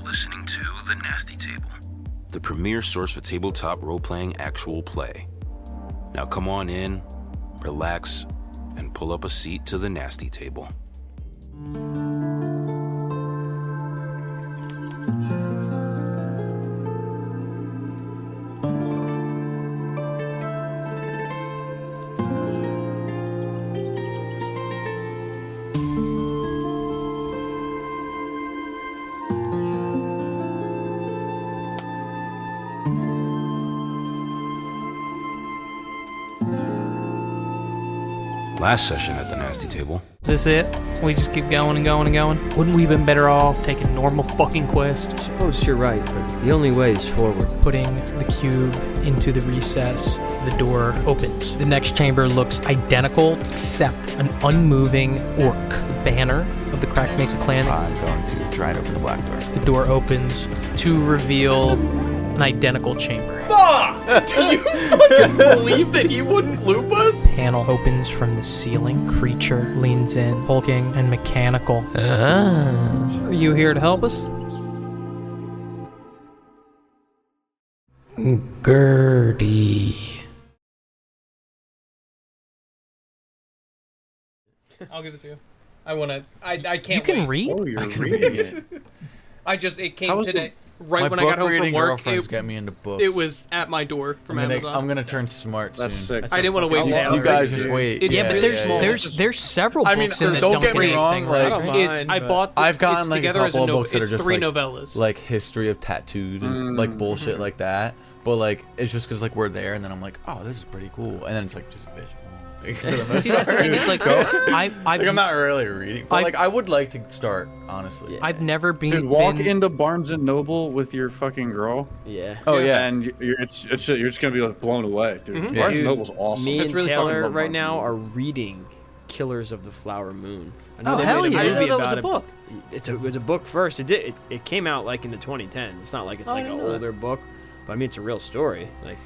listening to The Nasty Table, the premier source for tabletop role-playing actual play. Now come on in, relax, and pull up a seat to The Nasty Table. Last session at the Nasty Table. Is this it? We just keep going and going and going? Wouldn't we have been better off taking normal fucking quest? I suppose you're right, but the only way is forward. Putting the cube into the recess, the door opens. The next chamber looks identical, except an unmoving orc. The banner of the Cracked Mesa clan. I'm going to try and open the black door. The door opens to reveal an identical chamber. Fuck! Do you fucking believe that he wouldn't loop us? Panel opens from the ceiling. Creature leans in, hulking and mechanical. Are you here to help us? Gertie. I'll give it to you. I can't. You can read? Oh, you're reading it. It came today. Right My when I got home from book-reading work, girlfriends get me into books. it was at my door from Amazon. I'm gonna turn smart That's soon. sick. I didn't want to wait till You guys just wait. It's- Yeah, but there's several I books mean, in this don't get Duncan me Egg wrong, thing, like- right? I don't mind, I but- bought. I've gotten it's like a together as couple of no, books that are it's just 3 like, novellas. like history of tattoos and like bullshit like that. But like it's just because like we're there, and then I'm like, oh, this is pretty cool, and then it's like just visual. See, that's the thing. It's like I'm not really reading, but I've- like I would like to start honestly. I've never been. Dude, walk been- into Barnes and Noble with your fucking girl. Yeah. Oh yeah. And you're just gonna be like blown away, dude. Mhm. Barnes Dude, and Noble's awesome. Me It's and really fucking Taylor love right Barnes now and are reading Killers of the Flower Moon. I Oh, they hell made a yeah. I didn't movie know that was about a book. It was a book first. It came out like in the 2010s. It's not like it's Oh, I like an didn't know that. older book, but I mean it's a real story. Like,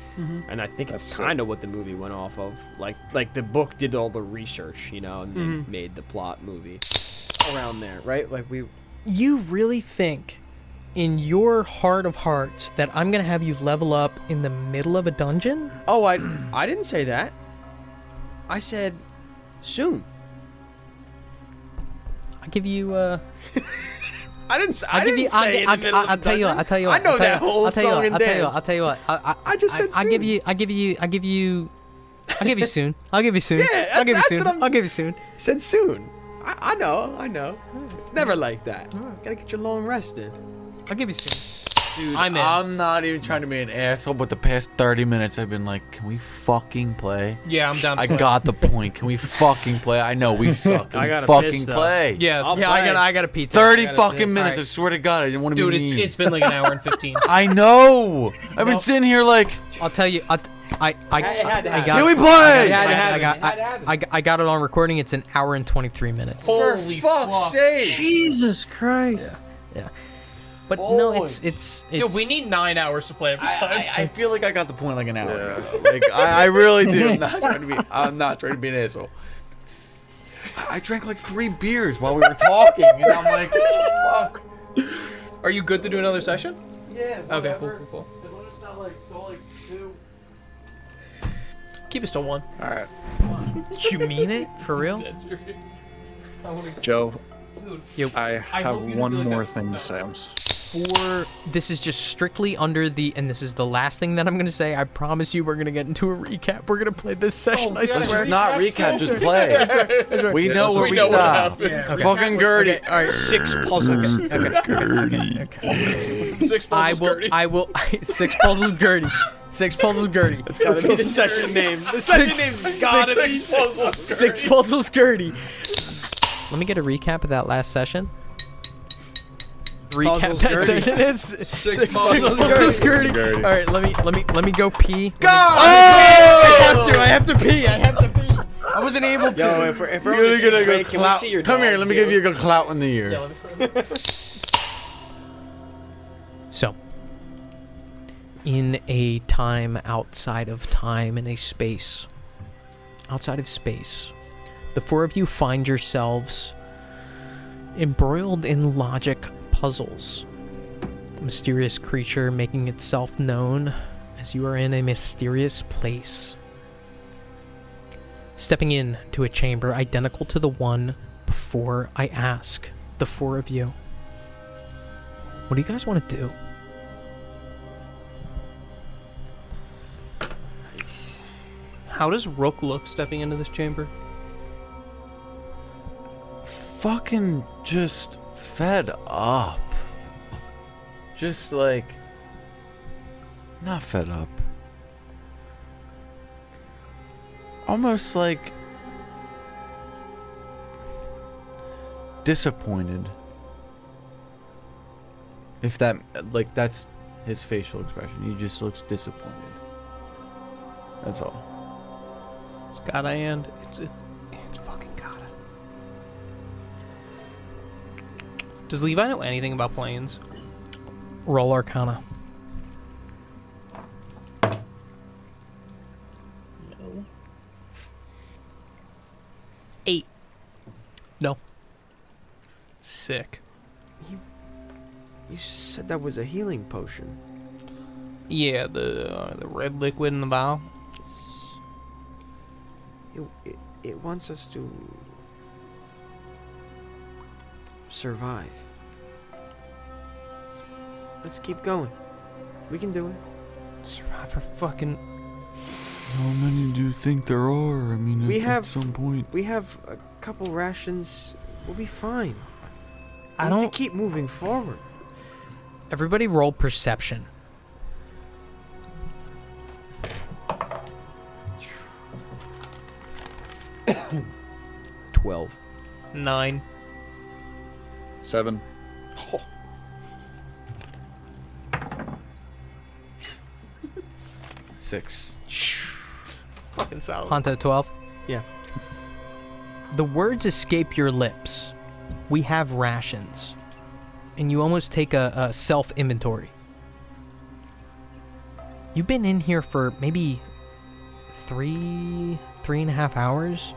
and I think That's it's sick. kind of what the movie went off of. Like the book did all the research, you know, and they made the plot movie around there, right? Like we. You really think, in your heart of hearts, that I'm gonna have you level up in the middle of a dungeon? Oh, I didn't say that. I said soon. I'll give you. I didn't. I'll give you. I'll tell you what. I'll tell you what. I know that whole song and I'll tell you what. dance. I'll tell you what. I just said I'll soon. give you. I'll give you. I'll give you. I'll give you soon. I'll give you soon. Yeah, I'll give you that's soon. what I'm- I'll give you soon. Said soon. I know. It's never like that. Gotta get your long rest in. I'll give you soon. Dude, I'm in. I'm not even trying to be an asshole, but the past 30 minutes I've been like, can we fucking play? Yeah, I'm down. I got the point. Can we fucking play? I know we suck. Can I we gotta fucking piss, though. play. Yeah, I'll Yeah, play. I got a pizza. 30 gotta fucking piss. minutes. I Alright. swear to God, I didn't want to dude. be mean. It's been like an hour and 15. I know. I've been sitting here like, I'll tell you. I had to got. happen. can we play? had to I happen. got. It had to happen. I got it on recording. It's an hour and 23 minutes. Holy fuck. sake. Jesus Christ. But no, Boy. it's. Dude, we need 9 hours to play every time. I feel like I got the point like an hour Yeah. ago. Like I really do. I'm not trying to be an asshole. I drank like 3 beers while we were talking, and I'm like, fuck. Are you good to do another session? Yeah. Okay, cool. As long as it's not like it's all like 2. Keep it to 1. All right, You mean it for real? Dead serious. I wanna go. Joe. Dude, I hope have you don't one feel like more that. thing No. to say. This is just strictly under the, and this is the last thing that I'm gonna say. I promise you, we're gonna get into a recap. We're gonna play this session. Oh, I yeah. Let's swear. just not recap, just play. We know where we know what stop. happened. Fucking Gertie. All right, 6 puzzles. Six I puzzles, will. Gertie. I will. 6 puzzles, Gertie. 6 puzzles, Gertie. It's gotta be the second name. The second name's gotta be Six puzzles. 6 puzzles, Gertie. Let me get a recap of that last session. Recap Puzzles, that Gertie. session. It's 6 puzzles, puzzles, Gertie. Gertie. All right, let me go pee. Go! I have to pee. I have to pee. I wasn't able to. Yo, if we're on You're this gonna go break, can we clout. see your Come here, dog, let me too? give you a good clout in the ear. Yeah, let me try. So, in a time outside of time, in a space outside of space, the 4 of you find yourselves embroiled in logic puzzles. mysterious creature making itself known as you are in a mysterious place. Stepping in to a chamber identical to the one before I ask the four of you. What do you guys want to do? How does Rook look stepping into this chamber? Fucking just fed up. Just like, not fed up. Almost like disappointed. If that, like, that's his facial expression. He just looks disappointed. That's all. It's gotta end. It's fucking gotta. Does Levi know anything about planes? Roll Arcana. No. 8. No. Sick. You said that was a healing potion. Yeah, the red liquid in the vial. It wants us to survive. Let's keep going. We can do it. Survive for fucking. How many do you think there are? I mean, We at have- some point. We have a couple rations. We'll be fine. I We need don't. to keep moving forward. Everybody roll perception. 12. 9. 7. Six. Fucking solid. Honto 12. Yeah. The words escape your lips. We have rations. And you almost take a self-inventory. You've been in here for maybe 3.5 hours.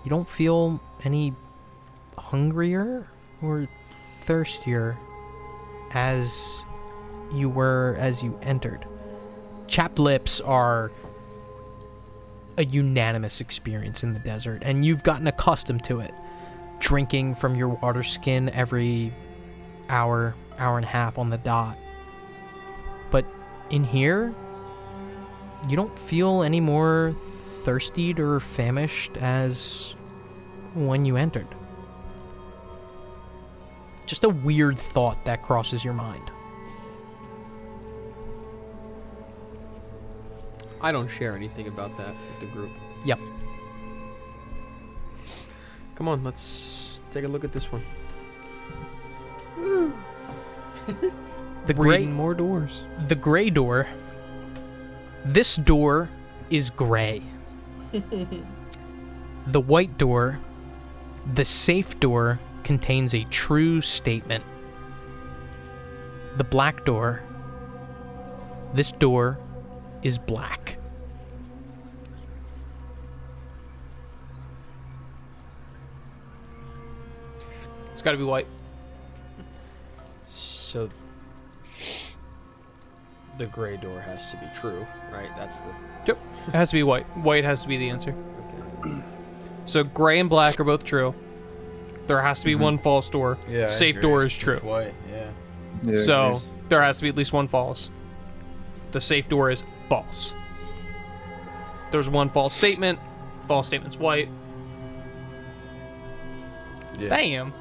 You don't feel any hungrier or thirstier as you were as you entered. Chapped lips are a unanimous experience in the desert, and you've gotten accustomed to it. Drinking from your water skin every hour and a half on the dot. But in here, you don't feel any more thirsty or famished as when you entered. Just a weird thought that crosses your mind. I don't share anything about that with the group. Yep. Come on, let's take a look at this one. The gray, Reading more doors. the gray door. This door is gray. The white door, the safe door, contains a true statement. The black door, this door is black. It's gotta be white. So the gray door has to be true, right? That's the Yep. It has to be white. White has to be the answer. okay. So gray and black are both true. There has to be one false door. Yeah. I Safe agree. door is It's true. white. Yeah. Yeah, So there has to be at least one false. The safe door is false. There's one false statement. False statement's white. Yeah. Bam.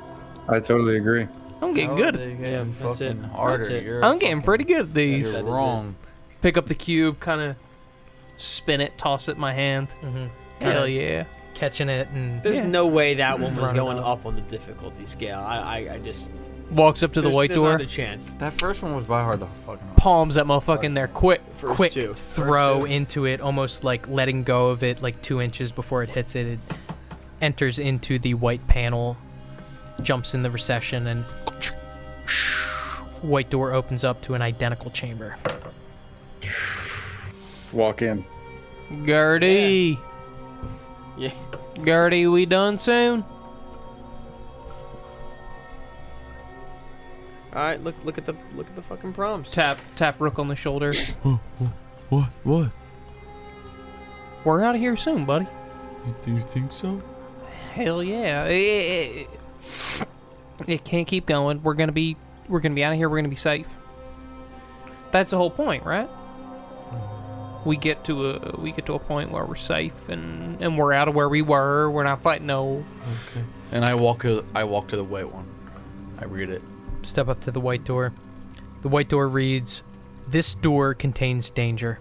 I totally agree. I'm getting good. at- Yeah, that's it. Fucking harder. That's it. You're I'm getting pretty good at these. You're That is wrong. Pick up the cube, kind of spin it, toss it in my hand. Hell yeah. Catching it and There's yeah. no way that one was Running going out. up on the difficulty scale. I just walks up to the there's- white there's door. Not a chance. That first one was by hard the fucking. Palms that motherfucker in there. Quick First two. throw First two. into it, almost like letting go of it like 2 inches before it hits it. It enters into the white panel, jumps in the recession, and white door opens up to an identical chamber. Walk in. Gertie! Yeah. Gertie, we done soon? All right, look at the fucking prompts. Tap Rook on the shoulder. What? We're out of here soon, buddy. Do you think so? Hell yeah. It can't keep going. We're gonna be out of here. We're gonna be safe. That's the whole point, right? We get to a point where we're safe and we're out of where we were. We're not fighting no. Okay. And I walk to the white one. I read it. Step up to the white door. The white door reads, "This door contains danger."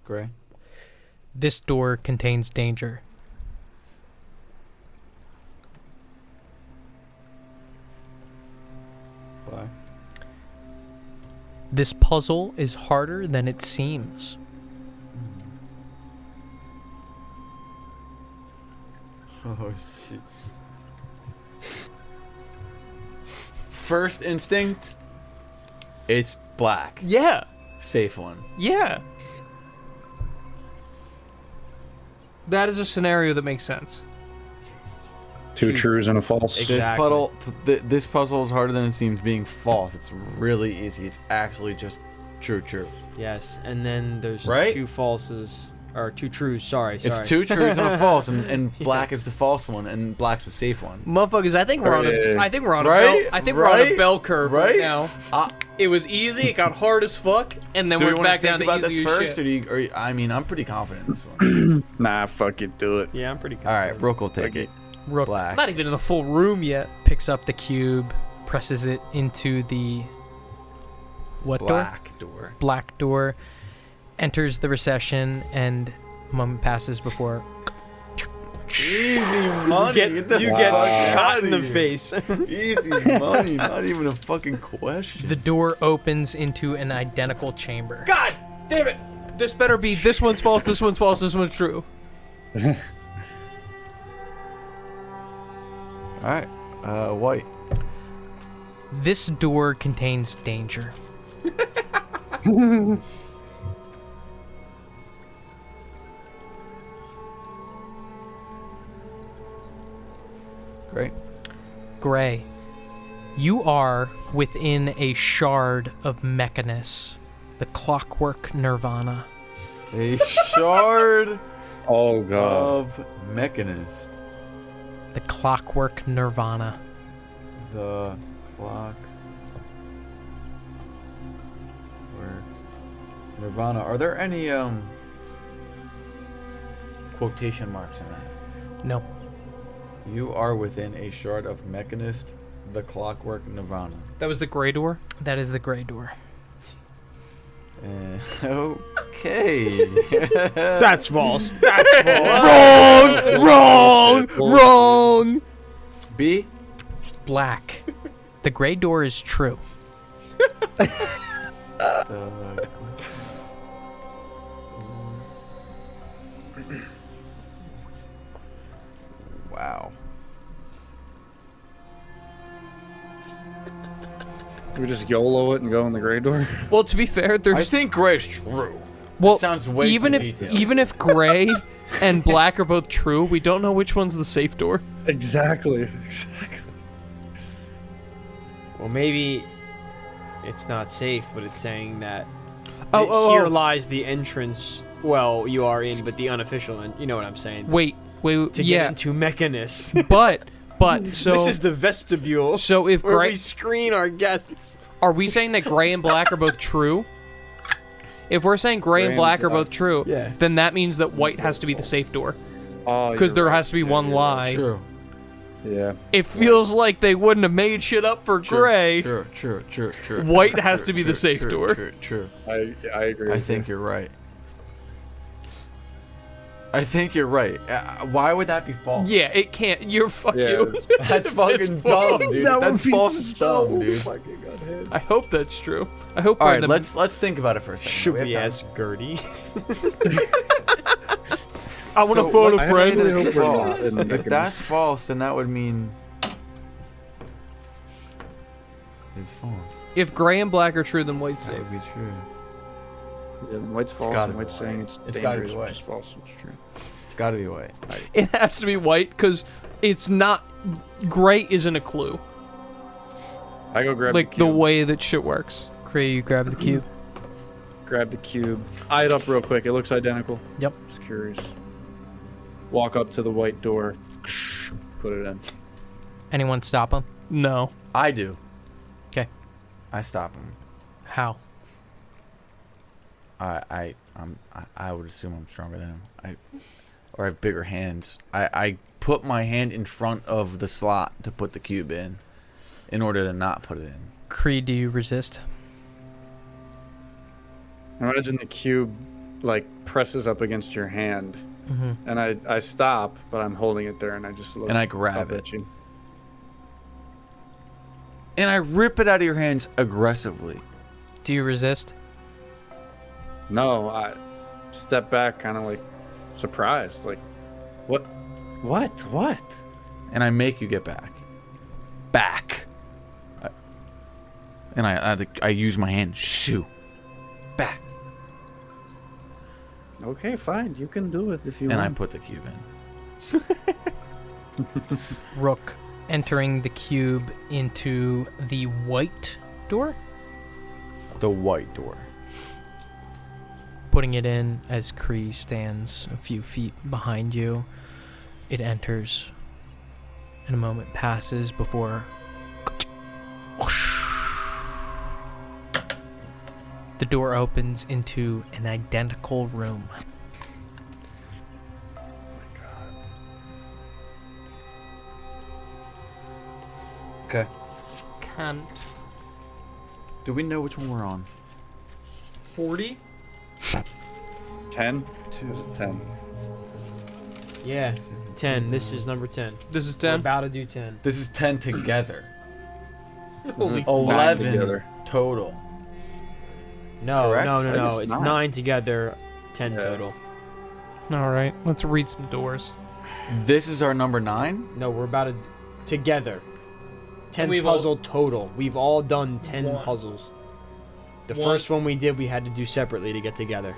Gray. This door contains danger. Black. This puzzle is harder than it seems. Oh shit. First instinct, it's black. Yeah. Safe one. Yeah. That is a scenario that makes sense. Two trues and a false. Exactly. This puzzle is harder than it seems being false. It's really easy. It's actually just true. Yes, and then there's Right? two falses or two trues. Sorry. It's two trues and a false, and black is the false one, and black's the safe one. Motherfuckers, I think we're on a Right. we're on Right? a bell curve right Right? now. It was easy, it got hard as fuck, and then Do we we're want back to down think to about easy this as first, shit. I mean, I'm pretty confident in this one. Nah, fuck it, do it. Yeah, I'm pretty. All right, Brooke will take Okay. it. Rook, Black. not even in the full room yet. Picks up the cube, presses it into the what door? Black door. Black door, enters the recession, and a moment passes before Easy money. You get fuck shot outta in the here. face. Easy money. Not even a fucking question. the door opens into an identical chamber. God damn it! This better be this one's false, this one's false, this one's true. All right. White. This door contains danger. Great. Gray, you are within a shard of Mechanus, the clockwork nirvana. A shard Oh god. of Mechanist. The clockwork nirvana. The clock. Where? Nirvana. Are there any quotation marks in that? No. You are within a shard of Mechanist, the clockwork Nirvana. That was the gray door? That is the gray door. Okay. That's false. That's false. Wrong! B. Black. The gray door is true. Wow. We just YOLO it and go in the gray door. Well, to be fair, I there's think gray is true. well, sounds way even too if detailed. even if gray and black are both true, we don't know which one's the safe door. Exactly. Well, maybe it's not safe, but it's saying that Oh. here lies the entrance. Well, you are in, but the unofficial end. You know what I'm saying? Wait, To get yeah, into Mechanus. but so This is the vestibule so if where gray we screen our guests. are we saying that gray and black are both true? If we're saying gray and black are both true, Yeah. then that means that white has to be the safe door Oh, because you're there right. has to be one lie. True. Yeah. It feels like they wouldn't have made shit up for gray. True. White has to be the safe door. True. I agree. I with think you. you're right. I think you're right. Why would that be false? Yeah, it can't. You're fuck Yeah, you. That's fucking dumb, dude. That's false as dumb, dude. I hope that's true. I hope. All we're right, in the- let's think about it for a second. Should We we have time. ask Gertie? I want to So phone a let's friend. say that I it's hope we're not false. in If Mechanus. that's false, then that would mean it's false. If gray and black are true, then white's That safe. would be true. Yeah, then white's false gotta and white's be saying white. it's It's gotta be dangerous, white. which is false. It's true. It's gotta be white. It has to be white because it's not. Gray isn't a clue. I go grab Like the the cube. way that shit works. Kree, you grab the cube. Grab the cube. Eye it up real quick. It looks identical. Yep. Just curious. Walk up to the white door. Put it in. Anyone stop him? No. I do. 'Kay. I stop him. How? I would assume I'm stronger than him. Or I have bigger hands. I put my hand in front of the slot to put the cube in order to not put it in. Kree, do you resist? Imagine the cube, like, presses up against your hand. Mm-hmm. And I stop, but I'm holding it there, and I just look And I grab up it. at you. And I rip it out of your hands aggressively. Do you resist? No, I step back, kind of like surprised. Like, what? What? And I make you get back. And I use my hand. Shoo. Back. Okay, fine. You can do it if you And I want. put the cube in. Rook entering the cube into the white door, The white door. putting it in as Kree stands a few feet behind you. It enters, and a moment passes before the door opens into an identical room. Okay. Can't. Do we know which one we're on? 40? 10? This is 10. Yeah, 10. This is number 10. This is We're 10? about to do 10. This is 10 together. This is 11 together. total. No, Correct? no, no, I no. just It's not. 9 together, 10 Yeah. total. Alright, let's read some doors. This is our number 9? No, we're about to together. 10 We've all- puzzle total. We've all done 10 One. puzzles. The One. first one we did, we had to do separately to get together.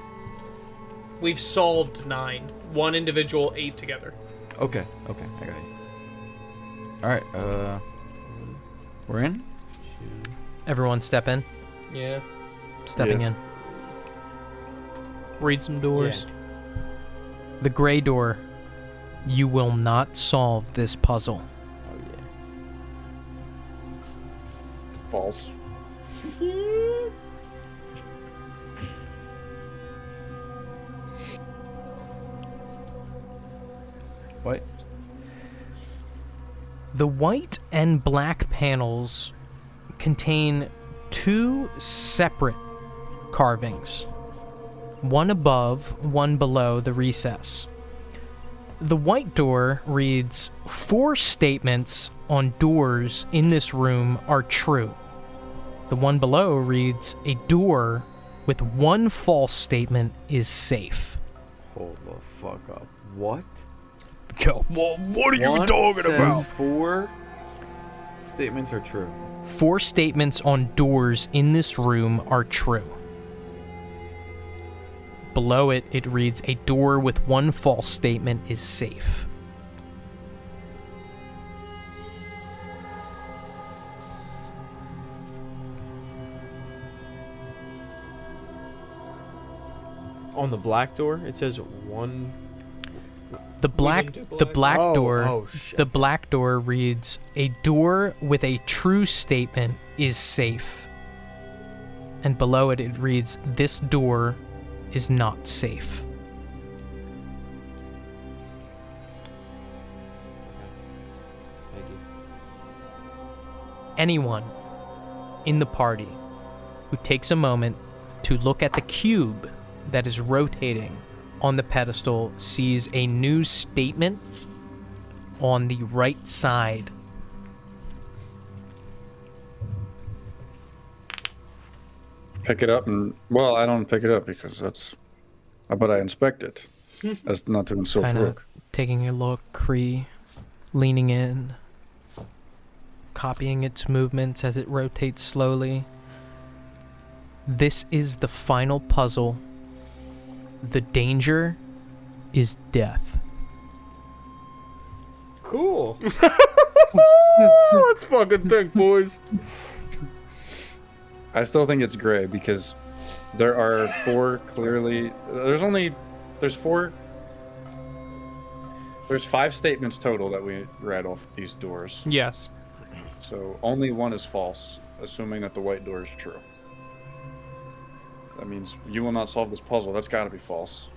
We've solved 9. One individual, 8 together. Okay, I got it. Alright, we're in? Everyone step in. Yeah. Stepping Yeah. in. Read some doors. The gray door. You will not solve this puzzle. Oh, yeah. False. What? The white and black panels contain two separate carvings, one above, one below the recess. The white door reads, 4 statements on doors in this room are true. The one below reads, a door with 1 false statement is safe. Hold the fuck up. What? Yo, what are One says 4 statements are true. 4 statements on doors in this room are true. Below it, it reads, a door with 1 false statement is safe. On the black door, it says 1. The black didn't do the black. black door Oh, shit. the black door reads, a door with a true statement is safe. And below it, it reads, this door is not safe. Thank you. Anyone in the party who takes a moment to look at the cube that is rotating on the pedestal sees a new statement on the right side. Pick it up and, well, I don't pick it up because but I inspect it. That's not to insult Kind of Rook. taking a look, Kree leaning in, copying its movements as it rotates slowly. This is the final puzzle. The danger is death. Cool. Let's fucking think, boys. I still think it's gray because there are four clearly. There's five statements total that we read off these doors. Yes. So only one is false, assuming that the white door is true. That means you will not solve this puzzle. That's got to be false.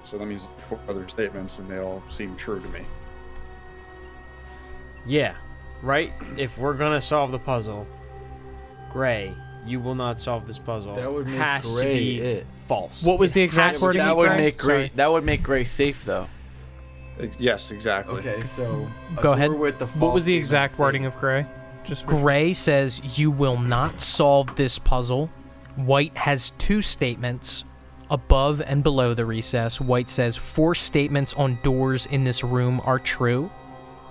So that means four other statements, and they all seem true to me. Yeah, right? If we're gonna solve the puzzle, Gray, you will not solve this puzzle. That would make has to Gray be it. false. What was the exact has to wording? be That would Gray? make Gray. Sorry. That would make Gray safe, though. Yes, exactly. Okay, so Go ahead. With the What was the false exact statement wording safe. of Gray? Just Gray says you will not solve this puzzle. White has two statements above and below the recess. White says 4 statements on doors in this room are true.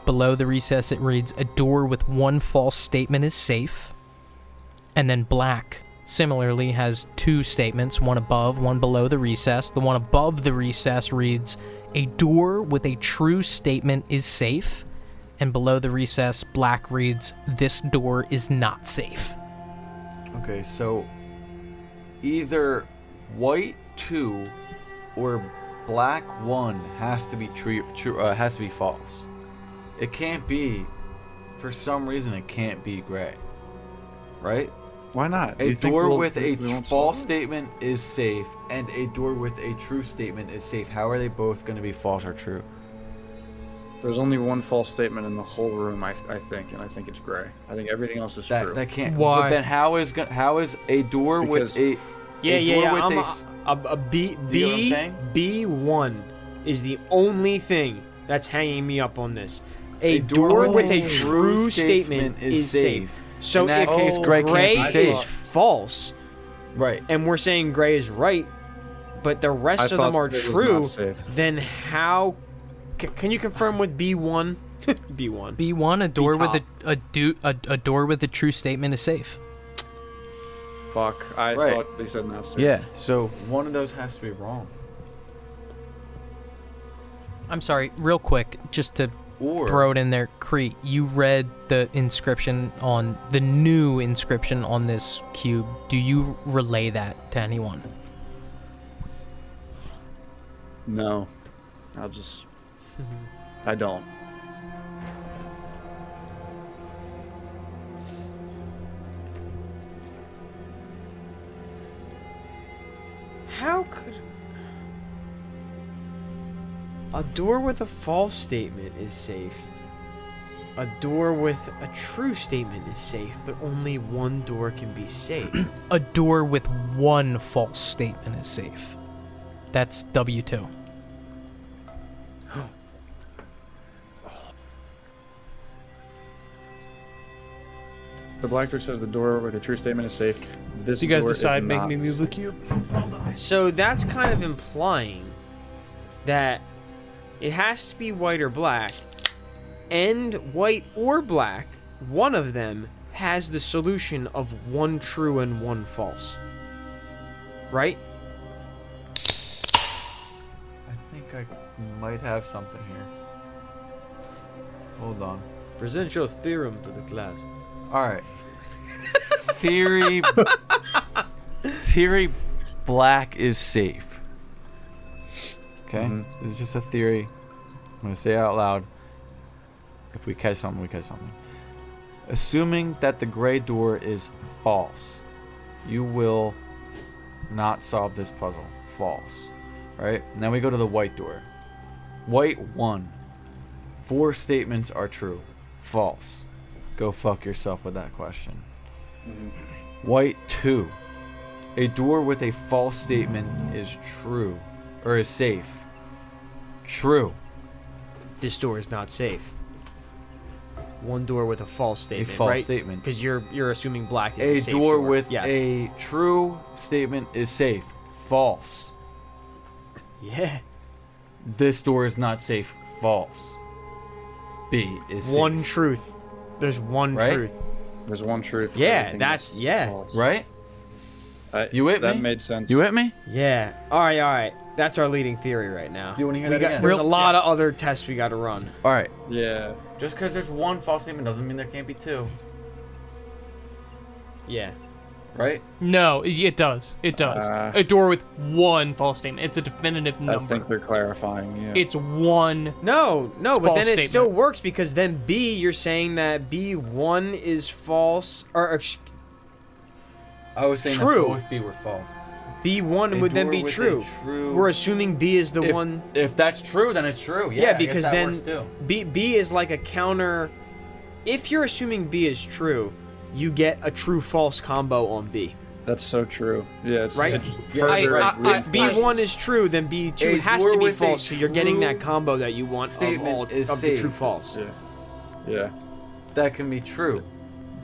Below the recess it reads a door with 1 false statement is safe. And then black similarly has 2 statements, one above, one below the recess. The one above the recess reads a door with a true statement is safe. And below the recess, black reads this door is not safe. Okay, so either white 2 or black 1 has to be has to be false. It can't be, for some reason, it can't be gray, right? Why not? A You think door we'll- with a we won't false solve it? statement is safe, and a door with a true statement is safe. How are they both going to be false or true? There's only one false statement in the whole room, I think, and I think it's gray. I think everything else is true. That can't. Why? But then how is a door Because- with a door with A B Do you know what I'm saying? B1 is the only thing that's hanging me up on this. A door door with with a a true true statement statement is is safe. safe. So In that if case, gray can't gray be is safe. false, right? and we're saying gray is right, but the rest I of them thought are it was true, not safe. then how? Can you confirm with B1? B1. B1, a door with top. a door with a true statement is safe. Fuck, I Right. thought they said not safe. Yeah. So one of those has to be wrong. I'm sorry, real quick, just to Or throw it in there, Crete, you read the inscription on the new inscription on this cube. Do you relay that to anyone? No. I'll just... I don't. How could a door with a false statement is safe? A door with a true statement is safe, but only one door can be safe. A door with 1 false statement is safe. That's W2. The black door says the door with a true statement is safe. This you guys door is decide, make not me move the safe. cube. So that's kind of implying that it has to be white or black, and white or black, one of them has the solution of 1 true and 1 false. Right? I think I might have something here. Hold on. Present your theorem to the class. All right. Theory. Theory. Black is safe. Okay. Mhm. This is just a theory. I'm gonna say it out loud. If we catch something, we catch something. Assuming that the gray door is false, you will not solve this puzzle. False. Right? Now we go to the white door. White 1. 4 statements are true. False. Go fuck yourself with that question. White 2. A door with a false statement is true. Or is safe. True. This door is not safe. One door with a false statement, false right? statement. Because you're assuming black is A the safe door with yes. a true statement is safe. False. Yeah. This door is not safe. False. B is safe. One truth. There's one Right? truth. There's one truth. Yeah, everything that's else is yeah. false. Right? You with that me? made sense. You with me? Yeah. All right. That's our leading theory right now. Do you want to hear We that got, again? there's a lot of other tests we got to run. All right. Yeah. Just because there's one false statement doesn't mean there can't be two, Yeah. right? No, it does. It does. A door with one false statement. It's a definitive I number. think they're clarifying. Yeah. It's one. No, but False then it statement. still works because then B, you're saying that B1 is false, or I was saying True. that both B were false. B1 A would then door be with a true. true- We're assuming B is the one. If that's true, then it's true. Yeah, Yeah, I guess because that then works too. B is like a counter. If you're assuming B is true, you get a true-false combo on B. That's so true. Yeah. It's Right? It's Yeah, further I- reinforced. B1 is true, then B2 A has door to be with a false, so you're getting that true combo that you want of statement all is of the safe. true-false. Yeah. Yeah. That can be true,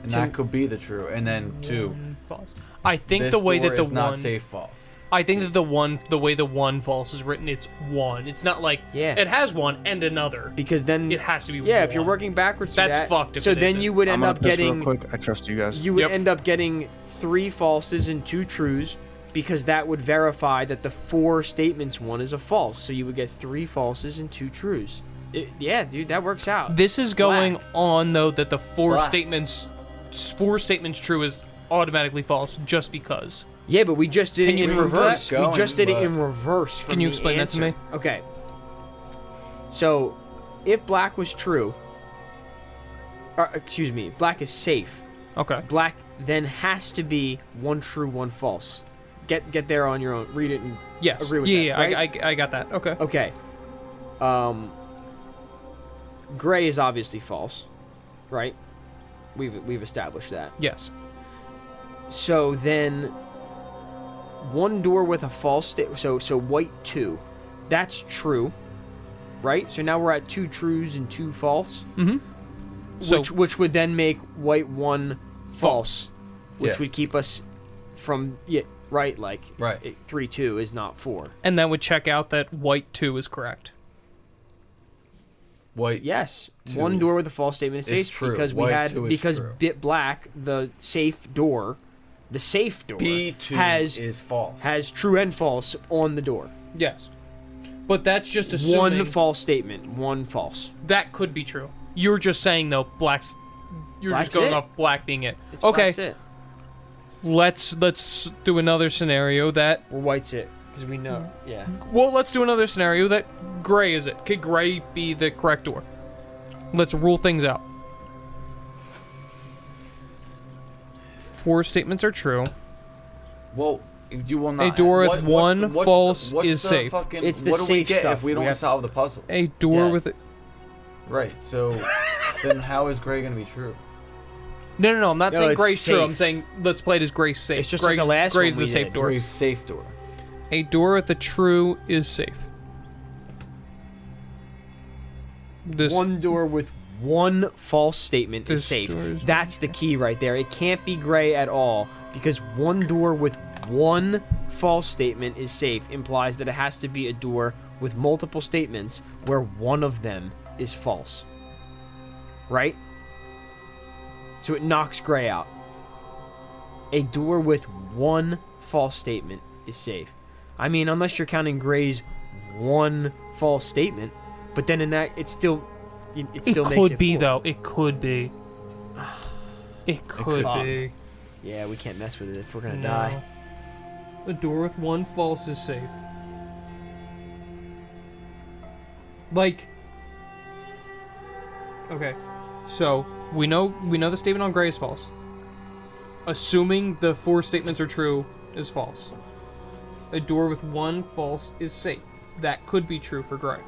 and Tim- that could be the true, and then two. False. I think This the way door that the is not one. safe false. I think that the way the one false is written, it's one. It's not like Yeah. it has one and another. Because then It has to be yeah, if you're one. working backwards, That's through that, fucked if So it then isn't. you would I'm end gonna up piss real getting quick. I trust you guys. you would Yep. end up getting 3 falses and 2 trues, because that would verify that the 4 statements one is a false. So you would get 3 falses and 2 trues. Yeah, dude, that works out. This is going Black. on though that the four Black. statements true is automatically false just because. Yeah, but we just did Can it you in prove reverse. that? We just did it Going, in reverse. From Can you the explain that to answer. me? Okay. So, if black was true, or excuse me, black is safe. Okay. Black then has to be 1 true, 1 false. Get there on your own. Read it and Yes. agree with yeah, that. yeah. right? I got that. Okay. Okay. Gray is obviously false, right? We've established that. Yes. So then, 1 door with a false state. So white 2, that's true, right? So now we're at 2 trues and 2 false. Mm-hmm. So which would then make white 1 false, which Yeah. would keep us from right, like Right. 3-2 is not 4. and that would check out that white 2 is correct. White. Yes, 2 1 door with a false statement is is safe true. because we White had 2 is because true. bit black the safe door B2 has is false. true and false on the door. Yes. But that's just assuming 1 false statement, 1 false. that could be true. You're just saying though black's you're Black's just going it. off black being it. It's Okay. black's it. Let's do another scenario that Or white's it because we know. Yeah. well, let's do another scenario that gray is it. Could gray be the correct door? Let's rule things out. 4 statements are true. Well, you will not. A door with what's one the- what's false the, what's is the safe. Fucking, It's the what do we safe get stuff. if we We don't have- solve the puzzle? A door Death. with a Right. So then, how is gray gonna be true? No, I'm not No, saying it's gray's true. safe. I'm saying let's play it as gray's safe. It's just gray's, like the last gray's one the we safe did. door. Gray's safe door. A door with a true is safe. This 1 door with 1 false statement is This safe. door is- That's the key right there. It can't be gray at all because 1 door with 1 false statement is safe implies that it has to be a door with multiple statements where one of them is false. Right? So it knocks gray out. A door with 1 false statement is safe. I mean, unless you're counting gray's 1 false statement, but then in that it still it makes could it be 4. though. It could be. It could Fuck. be. Yeah, we can't mess with it if we're gonna No. die. A door with 1 false is safe. Like. Okay, so we know the statement on gray is false. Assuming the 4 statements are true is false. A door with 1 false is safe. That could be true for gray.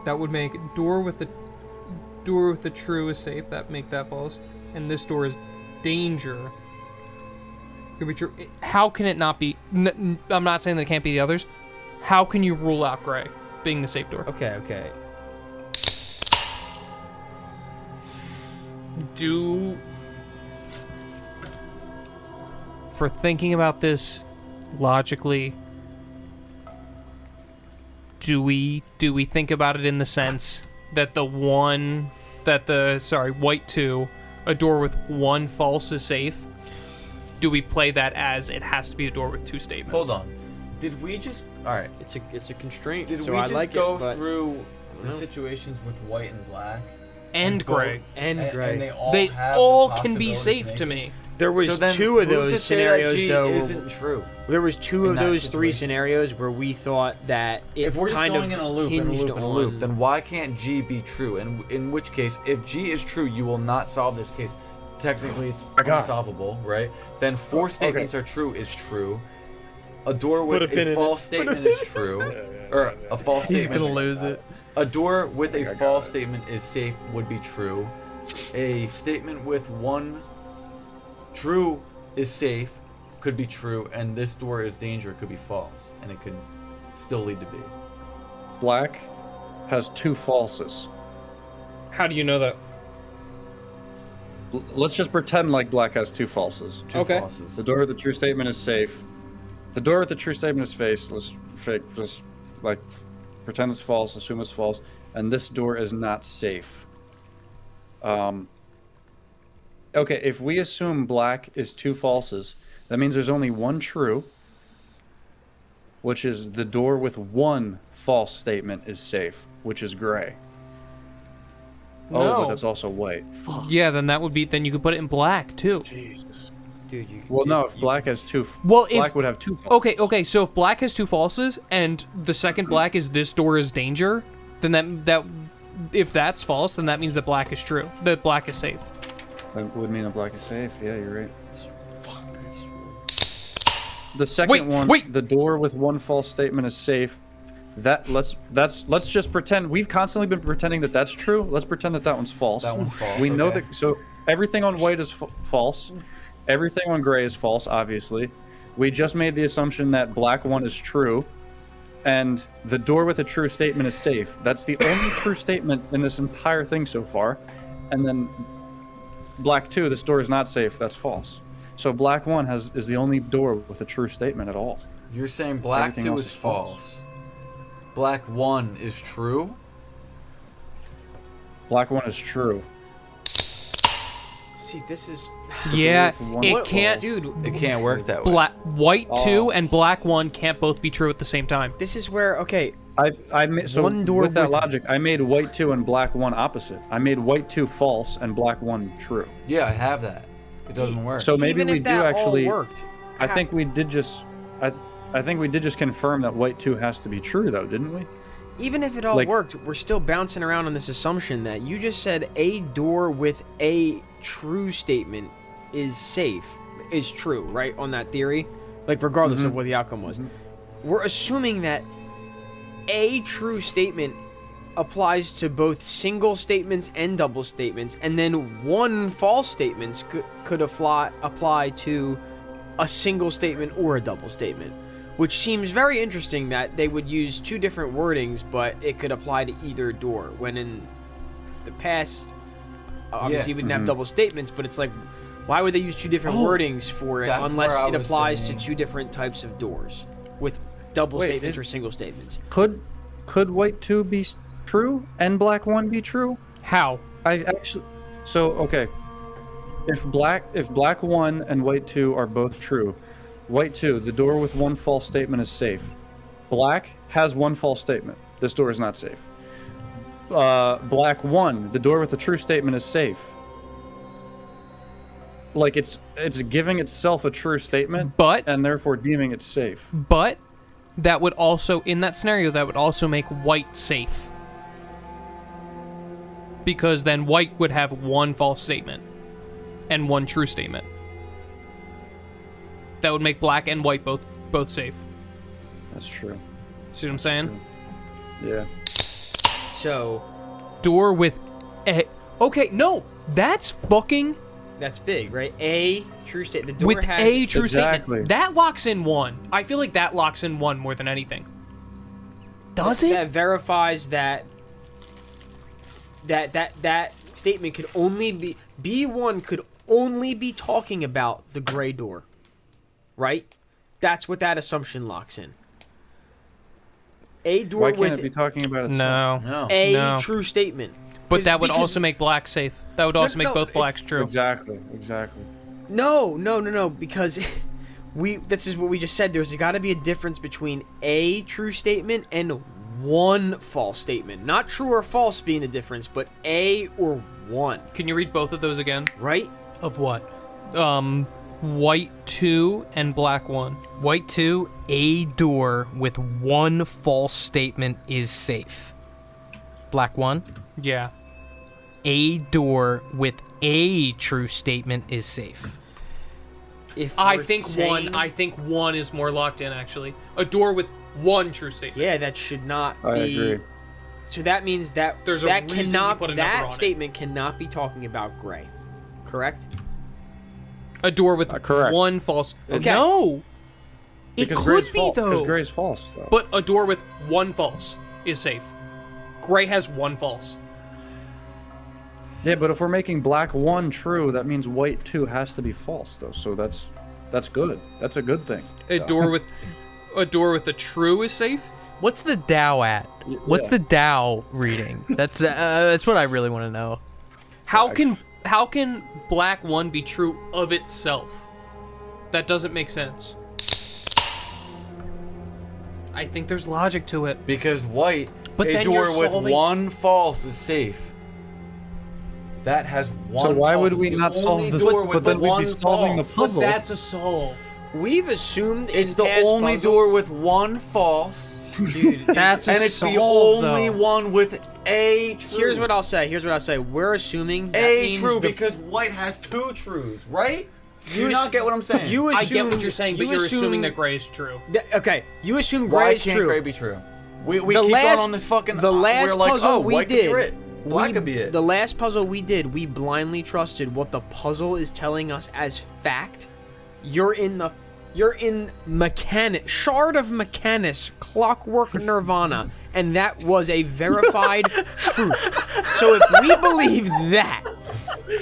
That would make door with the true is safe. That make that false, and this door is danger. Could be true. How can it not be? I'm not saying that it can't be the others. How can you rule out gray being the safe door? Okay. For thinking about this logically, do we think about it in the sense that white 2, a door with 1 false is safe? do we play that as it has to be a door with 2 statements? Hold on. Did we just... Alright. It's a constraint. Did so we I just like go it, but through the know. situations with white and black? And gray. and gray. And They have all the can be possibility safe make to it? me. There was So then 2 of who's to those say that scenarios G though. isn't true. There was 2 in of that those 3 situation? scenarios where we thought that it If we're just kind going of in a loop, in a hinged loop, in a on- loop, then why can't G be true? And in which case, if G is true, you will not solve this case. Technically, it's I got it. unsolvable, right? Then 4 statements are true is true. A door Put with a pin in a it. false statement is true, or a false He's statement. gonna lose it. A door with think a I got false it. statement is safe would be true. A statement with 1 true is safe could be true, and this door is danger could be false, and it could still lead to B. Black has 2 falses. How do you know that? Let's just pretend like black has 2 falses. Two Okay. falses. The door with the true statement is safe. The door with the true statement is face. Let's fake, just like pretend it's false, assume it's false, and this door is not safe. Okay, if we assume black is 2 falses, that means there's only 1 true, which is the door with 1 false statement is safe, which is gray. Oh, No. but that's also white. Yeah, then that would be. Then you could put it in black too. Dude, you Well, no, it's- if black has 2, Well, if black would have 2 falses. okay. So if black has 2 falses and the second black is this door is danger, then that if that's false, then that means that black is true. That black is safe. That would mean that black is safe. Yeah, you're right. The second Wait, one, wait. the door with 1 false statement is safe. Let's just pretend we've constantly been pretending that that's true. Let's pretend that one's false. That one's false. We know okay. that. So everything on white is false. Everything on gray is false. Obviously, we just made the assumption that black 1 is true, and the door with a true statement is safe. That's the only true statement in this entire thing so far. And then black 2, this door is not safe. That's false. So black 1 is the only door with a true statement at all. You're saying black Everything 2 else is is false. false. Black 1 is true. Black 1 is true. See, this is Yeah, with one it false. can't. dude. It can't work that way. White 2 Oh. and black 1 can't both be true at the same time. This is where so One door with that with- logic, I made white 2 and black 1 opposite. I made white 2 false and black 1 true. Yeah, I have that. It doesn't work. So maybe even we if do that actually. all worked, I think we did just. I think we did just confirm that white 2 has to be true, though, didn't we? even if it all like- worked, we're still bouncing around on this assumption that you just said a door with a true statement is safe, is true, right? On that theory, like regardless of what the outcome was, we're assuming that a true statement applies to both single statements and double statements, and then 1 false statement could apply to a single statement or a double statement, which seems very interesting that they would use 2 different wordings, but it could apply to either door, when in the past, obviously Yeah. we didn't have double statements, but it's like, why would they use 2 different wordings for it that's unless where I it was applies saying- to 2 different types of doors with double Wait, statements is- or single statements? Could white 2 be true and black 1 be true? How? I actually. So okay. If black 1 and white 2 are both true, white 2, the door with 1 false statement is safe. Black has 1 false statement. This door is not safe. Black 1, the door with the true statement is safe. Like it's giving itself a true statement, But and therefore deeming it safe. But that would also, in that scenario, that would also make white safe. Because then white would have 1 false statement and 1 true statement. That would make black and white both safe. That's true. See what I'm saying? Yeah. So Door with a... Okay, no! That's fucking... that's big, right? A true statement. The door With has a true Exactly. statement. That locks in 1. I feel like that locks in 1 more than anything. Does it? that verifies that statement could only be B1 could only be talking about the gray door, right? That's what that assumption locks in. A door Why can't it with be talking about itself? No. No. a No. true statement. But that would Because- also make black safe. That would also make no, both blacks true. Exactly. No, because this is what we just said. There's got to be a difference between a true statement and one false statement. Not true or false being the difference, but a or one. Can you read both of those again? Right? Of what? White 2 and black 1. White 2, a door with one false statement is safe. Black 1, Yeah. a door with a true statement is safe. If I we're think saying- one is more locked in, actually. A door with one true statement. Yeah, that should not I be. agree. So that means that There's a that reason you cannot put a number on that it. statement cannot be talking about gray. Correct? A door with Correct. one false. Okay. No! It Because could gray's be, false. Because though. gray's false, though. But a door with one false is safe. Gray has one false. Yeah, but if we're making black 1 true, that means white 2 has to be false, though. So that's good. That's a good thing. A door with a true is safe. What's the Dow at? What's the Dow reading? That's what I really want to know. How can black 1 be true of itself? That doesn't make sense. I think there's logic to it. Because white, But a then door you're with solving- one false is safe. That has one. So why false. would It's we the not solve only this? door But with then we'd one be solving the false. puzzle. That's a solve. We've assumed It's in the past only puzzles, door with one false, dude. That's a and it's solve, the only though. one with a true. Here's what I'll say. We're assuming that a means true the- because white has two trues, right? Do You you ass- not get what I'm saying? you I get what assumed- you're saying, but you you're assume- assuming that gray is true. Okay, you assume Why gray is can't true. gray be true? We The keep last- going on this fucking. the last we're like, puzzle oh, we white did, could be it. Black could be it. The last puzzle we did, we blindly trusted what the puzzle is telling us as fact. You're in Shard of Mechanus, Clockwork Nirvana, and that was a verified truth. So if we believe that,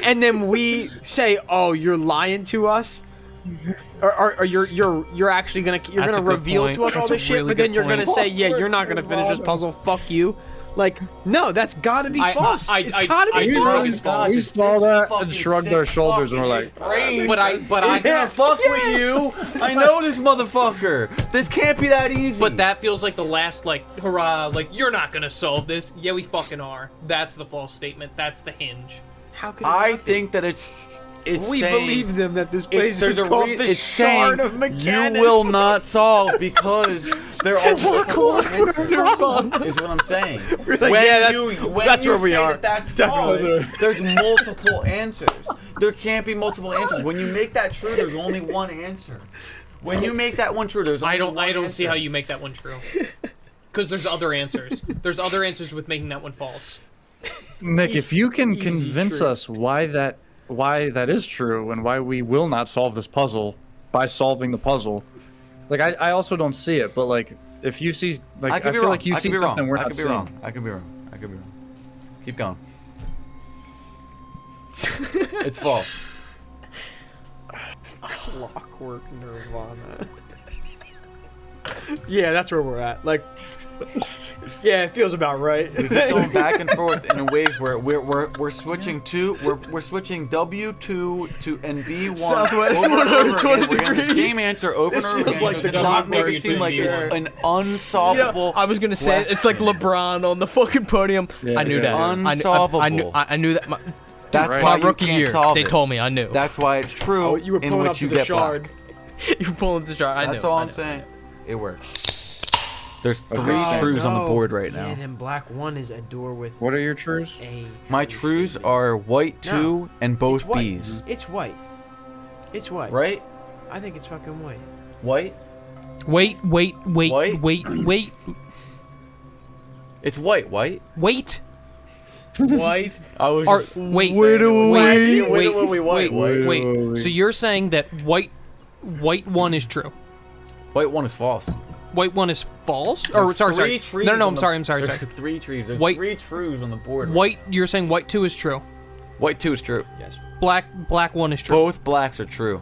and then we say, "Oh, you're lying to us," or you're actually gonna That's a good reveal point. to us all That's a this shit, really but then good you're gonna point. say, "Yeah, you're not gonna finish this puzzle. Fuck you." Like, no, that's gotta be false. It's gotta I be think false. it's false. We This saw that fucking and shrugged sick our shoulders and fuck we're in like, his brain. But I Yeah, fuck with you. I know this motherfucker. This can't be that easy. But that feels like the last, like, hurrah, like, you're not gonna solve this. Yeah, we fucking are. That's the false statement. That's the hinge. How could it I not be? think that it's We saying, believe them that this it's, place there's is a called re- the it's saying Shard of Mechanus. you will not solve because there are multiple answers. Is what I'm saying. like, yeah, that's you where we say are. That's Definitely. false, there's multiple answers. There can't be multiple answers. When you make that true, there's only one answer. When you make that one true, there's only one I don't see answer. how you make that one true. Because there's other answers. There's other answers with making that one false. Nick, if you can Easy convince truth. us why that is true and why we will not solve this puzzle by solving the puzzle, like I also don't see it, but like if you see, like I, could be feel wrong. like you I could see be something wrong. we're I not could be seeing. wrong. I could be wrong. I could be wrong. Keep going. It's false. Clockwork Nirvana. Yeah, that's where we're at. Like, yeah, it feels about right. We keep going back and forth in ways where we're switching we're switching W2 to and B1 Southwest over and over 120 again. We're getting the degrees. same answer over This and over feels again. like the to not make Clockwork it seem like it's Nirvana. an unsolvable. I was gonna say it's like LeBron on the fucking podium. Yeah, I knew yeah. that. I knew- Unsolvable. I knew that. That's Right. why My you rookie can't year, solve they it. told me. I knew. That's why it's true. Oh, you were in pulling which up to you the get Shard. black. you were pulling the shot. I knew. That's all I I'm knew. saying. It works. There's Okay. three Oh, trues on the no. board right Yeah, now. then black one is a door with What are your trues? a. My trues are white 2 No, and both It's white. B's. It's white. It's white. Right? I think it's fucking white. White? Wait. White? Wait. It's white. White? Wait. White. I was Or, just wait. Wait. So you're saying that white one is true. White one is false. White one is false? Or There's sorry. three No, trees I'm on the- sorry. There's three trees. There's White- three trues on the board. White. You're saying white 2 is true. White 2 is true. Yes. Black 1 is true. Both blacks are true.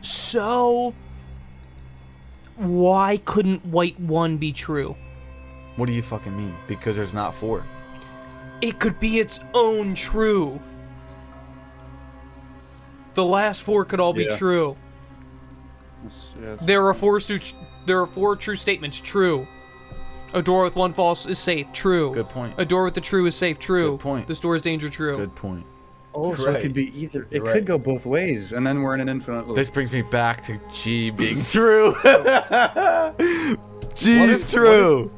So why couldn't white 1 be true? What do you fucking mean? Because there's not 4. It could be its own true. The last four could all be Yeah. true. That's There are four true statements. True. A door with one false is safe. True. Good point. A door with the true is safe. True. Good point. This door is danger. True. Good point. Oh, so Right. it could be either. It You're could right. go both ways, and then we're in an infinite loop. This brings me back to G being true. G What is if- true.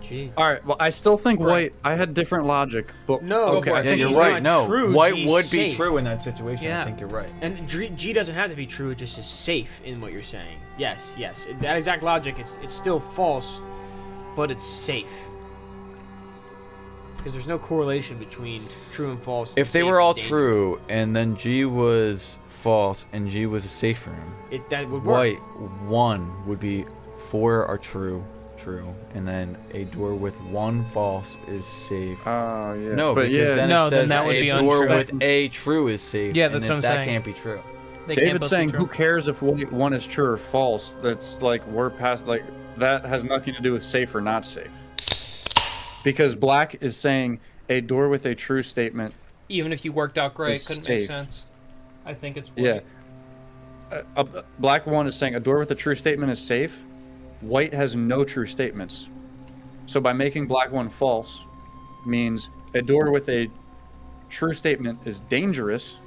Gee. All right. Well, I still think Right. white. I had different logic, but No, Okay. but I Yeah, think you're he's right. not No, true, white G's would be safe. true in that situation. Yeah. I think you're right. And G doesn't have to be true, it just is safe in what you're saying. Yes. That exact logic, it's still false, but it's safe. Because there's no correlation between true and false. and If they safe were all and dangerous. true, and then G was false, and G was safe for him, That would work. white 1 would be 4 are true, and then a door with 1 false is safe. Oh yeah. No, but because yeah, then No, it then says that would a be door untrue. with a true is safe. Yeah, and that's if what I'm that saying. can't be true. They can't David's both be saying, true. who cares if one is true or false? That's like we're past like that has nothing to do with safe or not safe. Because black is saying a door with a true statement. Even if you worked out gray, it It's couldn't make safe. sense. I think it's white. Yeah. Black one is saying a door with a true statement is safe. White has no true statements. So by making black one false means a door with a true statement is dangerous.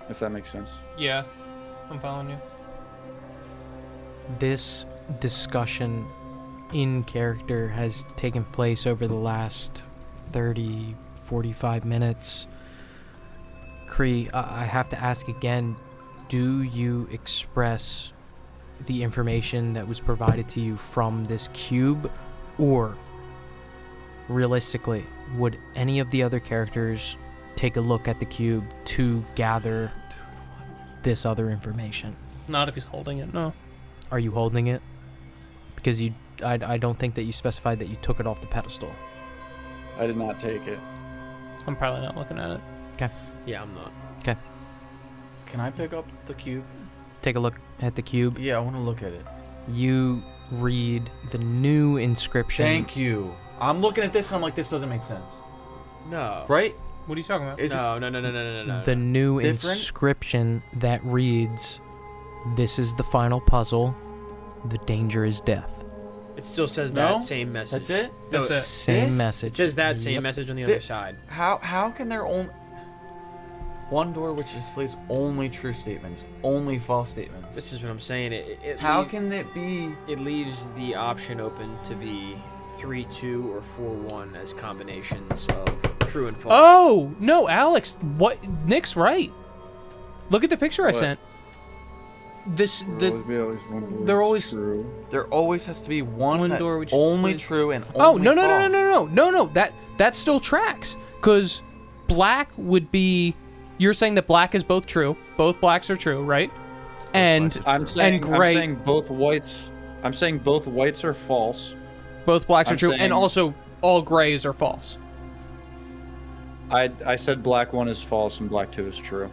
If that makes sense. Yeah, I'm following you. This discussion in character has taken place over the last 30, 45 minutes. Kree, I have to ask again, do you express the information that was provided to you from this cube, or realistically, would any of the other characters take a look at the cube to gather this other information? Not if he's holding it. No. Are you holding it? Because I don't think that you specified that you took it off the pedestal. I did not take it. I'm probably not looking at it. Yeah, I'm not. Can I pick up the cube? Take a look at the cube. Yeah, I want to look at it. You read the new inscription. Thank you. I'm looking at this and I'm like, this doesn't make sense. No. Right? What are you talking about? Is this- No. The new Different? inscription that reads, "This is the final puzzle. The danger is death." It still says No? that same message. That's it? No, That's it. Same This? message. It says that same Yep. message on the Thi- other side. How can there only one door which displays only true statements, only false statements? This is what I'm saying. How can it be? it leaves the option open to be 3-2 or 4-1 as combinations of true and false. Oh no, Alex! What? Nick's right. Look at the picture I What? sent. This There the will always be at least one door they're that's always- true. There always has to be one, One that door which only displays- true and oh only no no no false. no no no no that still tracks because black would be. You're saying that black is both true. Both blacks are true, right? And I'm saying and gray. I'm saying both whites. I'm saying both whites are false. both blacks are I'm true, saying- and also all grays are false. I said black one is false and black two is true.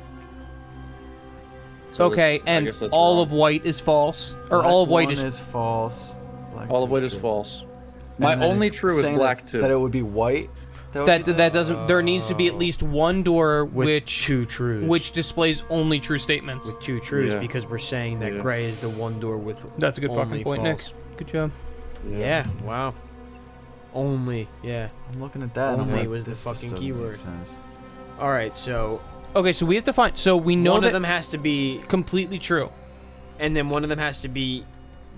So Okay, I and guess that's all wrong. of white is false, or Black all of white one is false. Black all two of white is true. false. And My then only it's true is saying black that's- two. That it would be white. would that be that doesn't. There needs to be at least one door With which 2 trues. which displays only true statements. with 2 trues Yeah. because we're saying that Yeah. gray is the one door with That's a good only fucking point, false. Nick. Good job. Yeah. Wow. Only. Yeah. I'm looking at that. and I'm Only like, was the this just fucking doesn't make keyword. sense. All right. So Okay, so we have to find. So we know one that of them has to be, completely true. and then one of them has to be,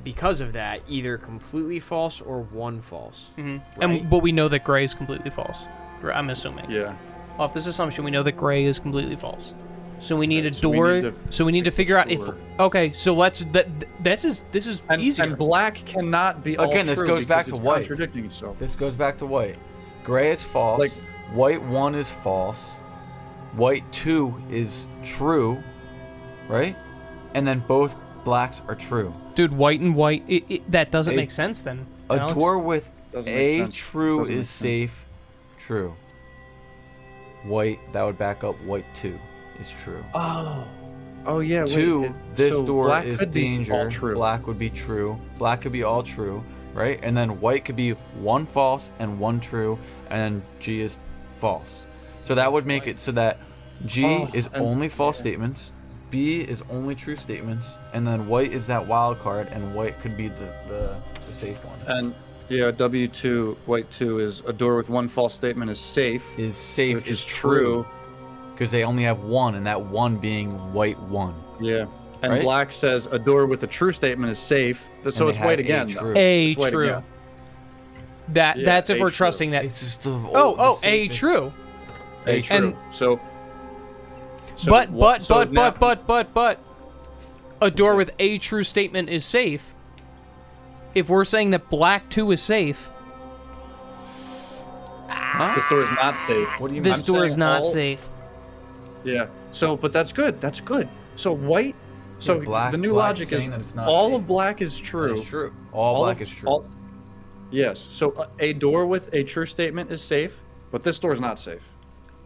because of that, either completely false or one false. Mm-hmm. Right. But we know that gray is completely false. I'm assuming. Yeah. Off this assumption, we know that gray is completely false. So we need a so we door. need to so we need to pick figure out this if. door. Okay, so let's. This is And, easier. and black cannot be all Again, this true goes back because to it's white. contradicting itself. This goes back to white. Gray is false. Like- White 1 is false. White 2 is true. Right? And then both blacks are true. Dude, white and white. That doesn't A- make sense then. A Alex. door with Doesn't make a sense. true Doesn't make is sense. safe. True. White, that would back up white 2 is true. Oh yeah. wait, 2, this so door black is could be danger. all true. Black would be true. Black could be all true, right? And then white could be 1 false and 1 true, and then G is false. So that would make it so that G is and- only false statements, B is only true statements, and then white is that wild card, and white could be the safe one. And yeah, W2, white 2 is a door with one false statement is safe. Is safe Which is is true, because they only have one, and that one being white 1. Yeah. And Right? black says a door with a true statement is safe. So they it's had white a again. true. A It's white true. again. That's if A we're true. trusting that. It's just the Oh, A true. A true. And- so But now- a door with a true statement is safe. If we're saying that black 2 is safe, this door is not safe. What do you mean? this door is saying not all- safe. Yeah. So, but that's good. That's good. So white. So Yeah, black- the new black logic is saying that it's not all safe. of black is true. That is true. All black is true. Yes. So a door with a true statement is safe, but this door is not safe.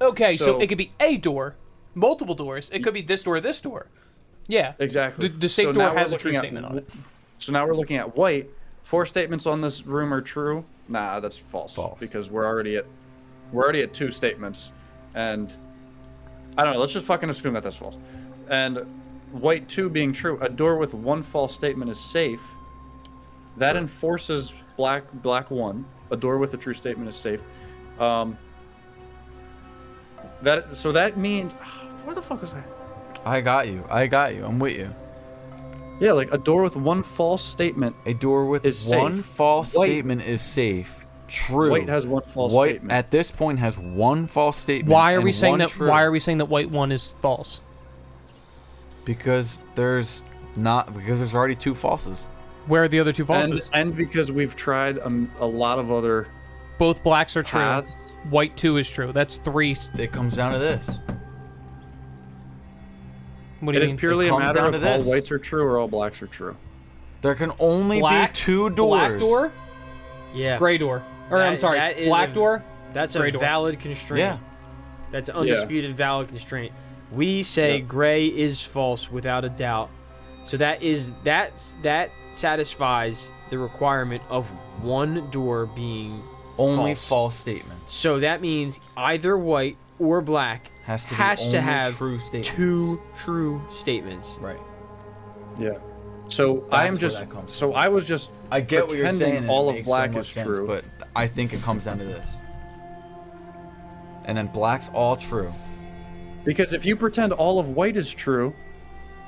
Okay, so So- it could be a door, multiple doors. It could be this door, this door. Yeah. Exactly. The safe So door now we're has a true looking at statement on it. So now we're looking at white. 4 statements on this room are true. Nah, that's false. False. Because we're already at 2 statements, and I don't know. Let's just fucking assume that that's false. And white 2 being true, a door with 1 false statement is safe. That enforces black 1. A door with a true statement is safe. That means where the fuck was I? I got you. I'm with you. Yeah, like a door with 1 false statement. A door with Is one safe. false White- statement is safe. True. White has 1 false White statement. at this point has 1 false statement. Why are and we saying one that? true. Why are we saying that white 1 is false? Because there's already 2 falses. Where are the other 2 and, falses? and because we've tried a lot of other Both blacks are true. paths. White 2 is true. That's 3. It comes down to this. What do It you is mean? purely It a comes matter down of to all this. whites are true or all blacks are true. There can only black, be 2 doors. Black door, Yeah. gray door. Or I'm That- sorry, that is black a- door. That's a Gray door. valid constraint. Yeah. That's an undisputed valid constraint. We say Yeah. gray is false without a doubt. So that satisfies the requirement of 1 door being Only false. false statements. So that means either white or black Has to be has to only have true statements. 2 true statements. Right. Yeah. So That's I'm where just that comes from. so I was just I get what you're pretending saying. and all it of makes black so much is sense, true. but I think it comes down to this. And then black's all true. Because if you pretend all of white is true,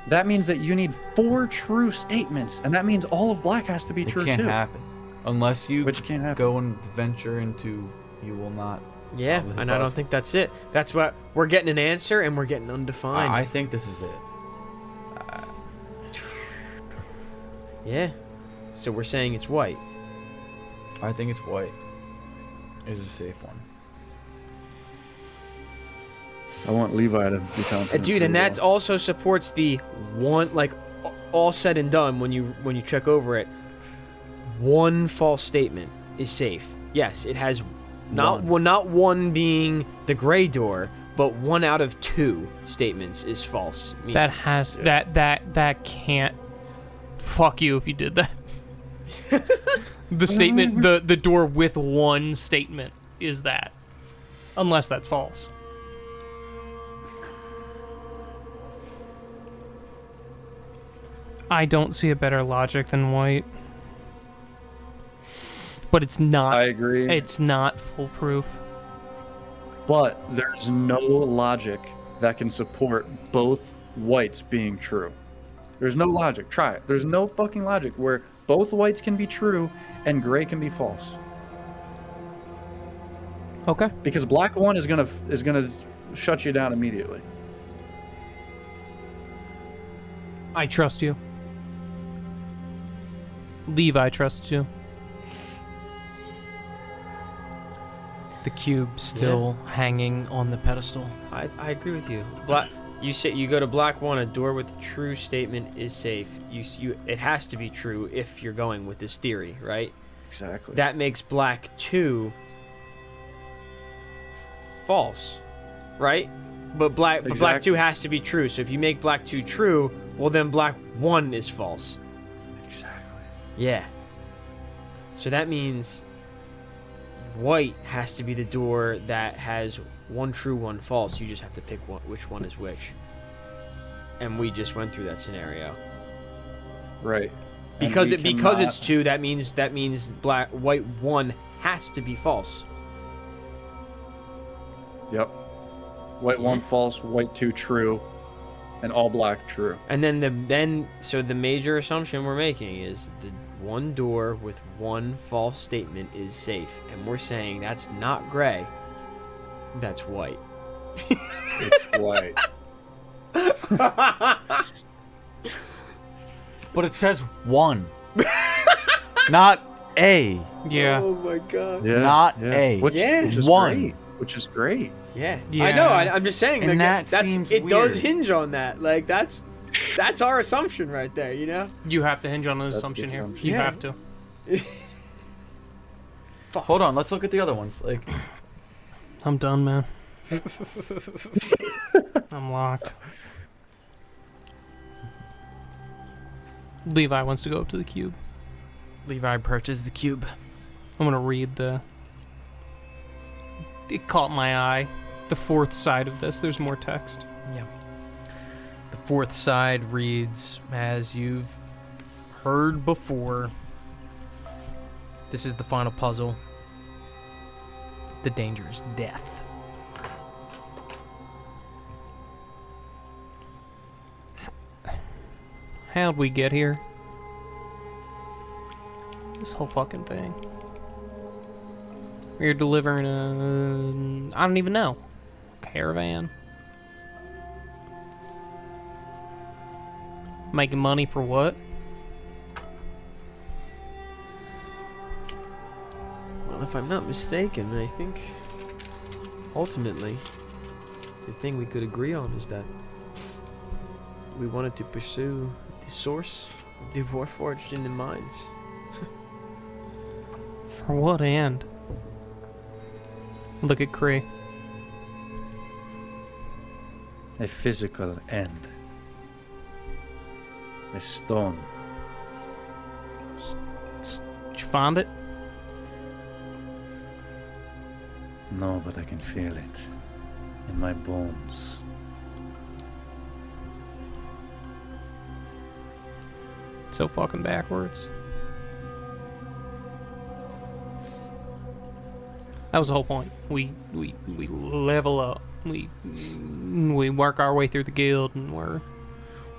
that means that you need 4 true statements, and that means all of black has to be It true can't too. happen unless you Which can't happen. go and venture into. You will not. Yeah, Probably and I don't possible. think that's it. That's what we're getting an answer and we're getting undefined. I think this is it. Yeah. So we're saying it's white. I think it's white. Is a safe one. I want Levi to be confident. Dude, and that also supports the one, like, all said and done when you check over it. 1 false statement is safe. Yes, it has not one being the gray door, but 1 out of 2 statements is false. That has that can't. Fuck you if you did that. The statement, the door with 1 statement is that, unless that's false. I don't see a better logic than white. But it's not. I agree. It's not foolproof. But there's no logic that can support both whites being true. There's no logic. Try it. There's no fucking logic where both whites can be true and gray can be false. Okay. Because black 1 is gonna shut you down immediately. I trust you. Levi trusts you. The cube still hanging on the pedestal. I agree with you. Black. You say you go to black 1. A door with a true statement is safe. It has to be true if you're going with this theory, right? Exactly. That makes black 2 false, right? But black 2 has to be true. So if you make black 2 true, well then black 1 is false. Exactly. Yeah. So that means white has to be the door that has one true, one false. You just have to pick which one is which. And we just went through that scenario. Right. Because And we because cannot- it's 2, that means white 1 has to be false. Yep. White 1 false, white 2 true, and all black true. And then so the major assumption we're making is the one door with one false statement is safe, and we're saying that's not gray. That's white. It's white. But it says 1. Not A. Yeah. Oh my god. Yeah. Not yeah. A. Which is 1. great. Which is great. Yeah. Yeah. I know. I'm just saying. And Like, that that's seems it. Does weird. hinge on that. Like that's our assumption right there. You know. You have to hinge on an That's the assumption here. assumption. You Yeah. have to. Hold on, let's look at the other ones. Like, I'm done, man. I'm locked. Levi wants to go up to the cube. Levi approaches the cube. I'm gonna read the. It caught my eye. The fourth side of this. There's more text. Yeah. The fourth side reads, as you've heard before, this is the final puzzle. The danger is death. How'd we get here? This whole fucking thing. We're delivering a... I don't even know. Caravan. Making money for what? Well, if I'm not mistaken, I think ultimately the thing we could agree on is that we wanted to pursue the source of the war forged in the mines. For what end? Look at Cree. A physical end. A stone. Did you find it? No, but I can feel it in my bones. So fucking backwards. That was the whole point. We level up. We work our way through the guild, and we're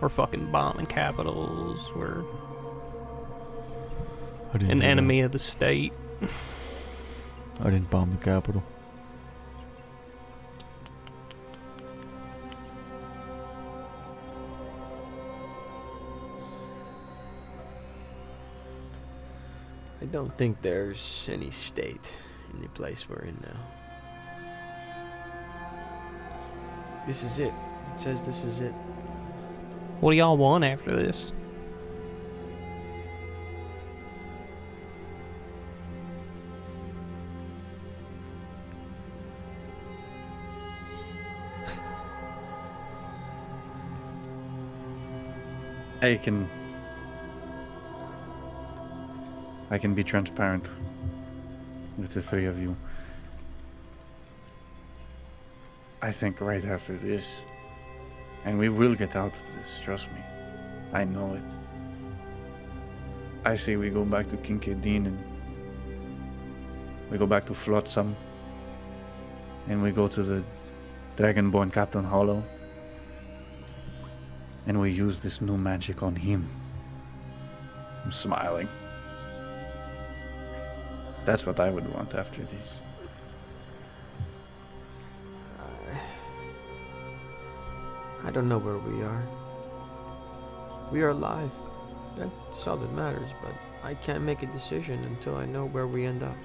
fucking bombing capitals. We're an enemy of the state. I didn't bomb the capital. I don't think there's any state in the place we're in now. This is it. It says this is it. What do y'all want after this? I can be transparent with the three of you. I think right after this, and we will get out of this, trust me. I know it. I say we go back to Kincaidin and we go back to Flotsam and we go to the Dragonborn Captain Hollow and we use this new magic on him. I'm smiling. That's what I would want after this. I don't know where we are. We are alive. That's all that matters, but I can't make a decision until I know where we end up.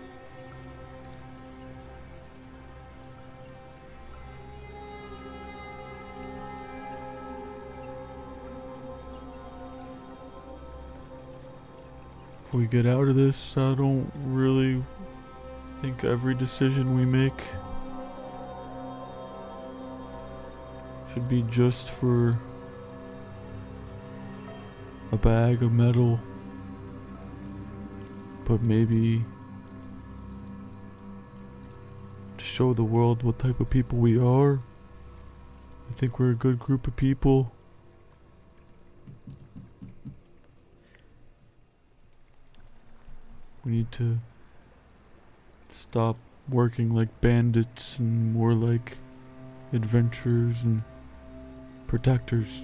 If we get out of this, I don't really think every decision we make should be just for a bag of metal, but maybe to show the world what type of people we are. I think we're a good group of people. We need to stop working like bandits and more like adventurers and protectors.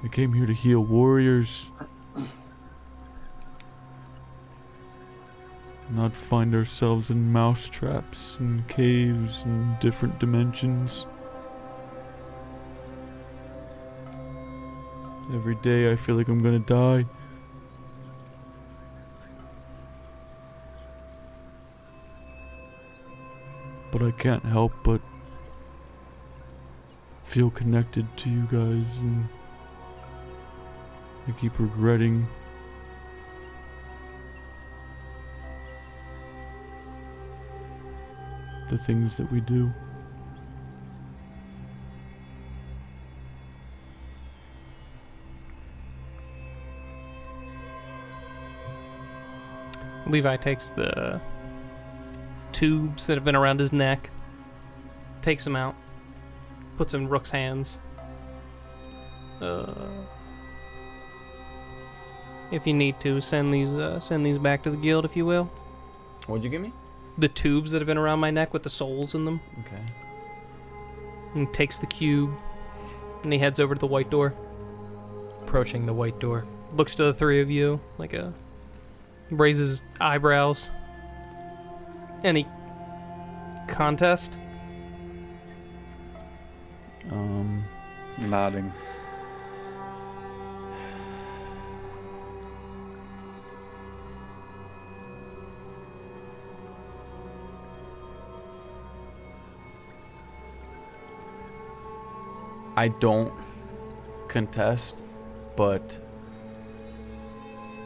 I came here to heal warriors. Not find ourselves in mouse traps and caves and different dimensions. Every day I feel like I'm gonna die. But I can't help but feel connected to you guys, and I keep regretting the things that we do. Levi takes the tubes that have been around his neck, takes them out, puts them in Rook's hands. If you need to, send these back to the guild, if you will. What'd you give me? The tubes that have been around my neck with the souls in them. Okay. And he takes the cube, and he heads over to the white door. Approaching the white door. Looks to the three of you, raises his eyebrows. Any contest? Nodding. I don't contest, but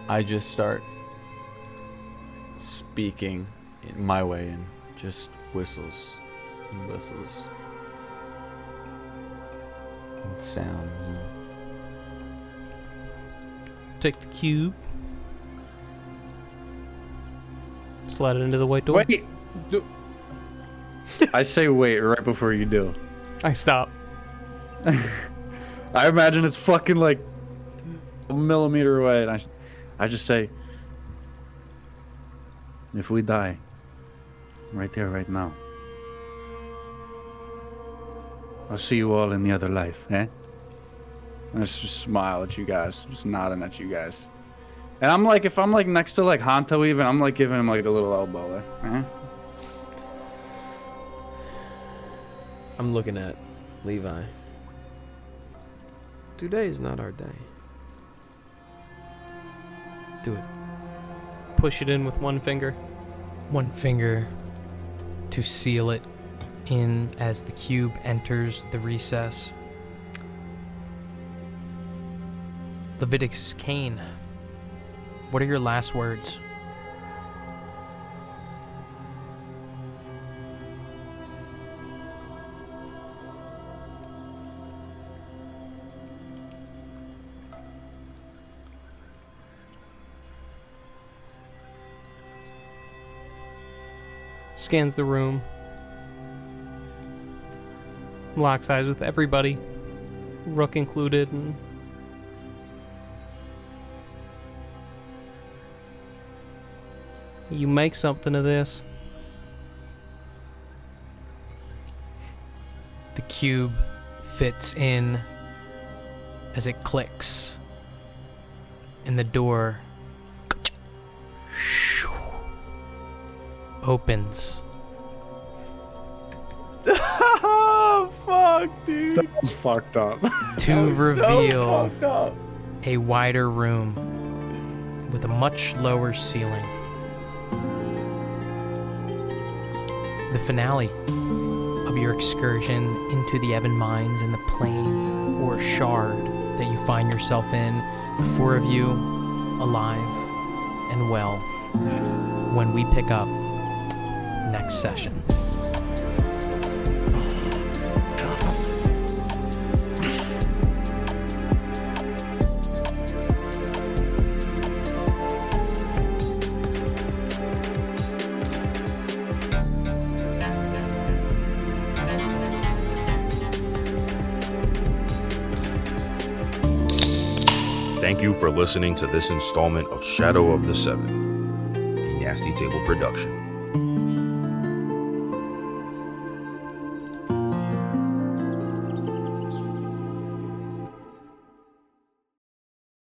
I just start speaking in my way and just whistles and whistles and sounds. Take the cube. Slide it into the white door. Wait! I say wait right before you do. I stop. I imagine it's fucking like a millimeter away, and I just say, if we die, right there, right now, I'll see you all in the other life, eh? And I just smile at you guys, just nodding at you guys. And I'm like, if I'm like next to like Hanto even, I'm like giving him like a little elbow there. Eh? I'm looking at Levi. Today is not our day. Do it. Push it in with one finger. One finger to seal it in as the cube enters the recess. Leviticus Kane, what are your last words? Scans the room. Locks eyes with everybody. Rook included. And you make something of this. The cube fits in as it clicks, and the door opens. Oh, fuck, dude. That was fucked up. To reveal fucked up. a wider room with a much lower ceiling. The finale of your excursion into the Ebon Mines and the plane or shard that you find yourself in, the four of you alive and well, when we pick up next session. Thank you for listening to this installment of Shadow of the Seven, a Nasty Table production.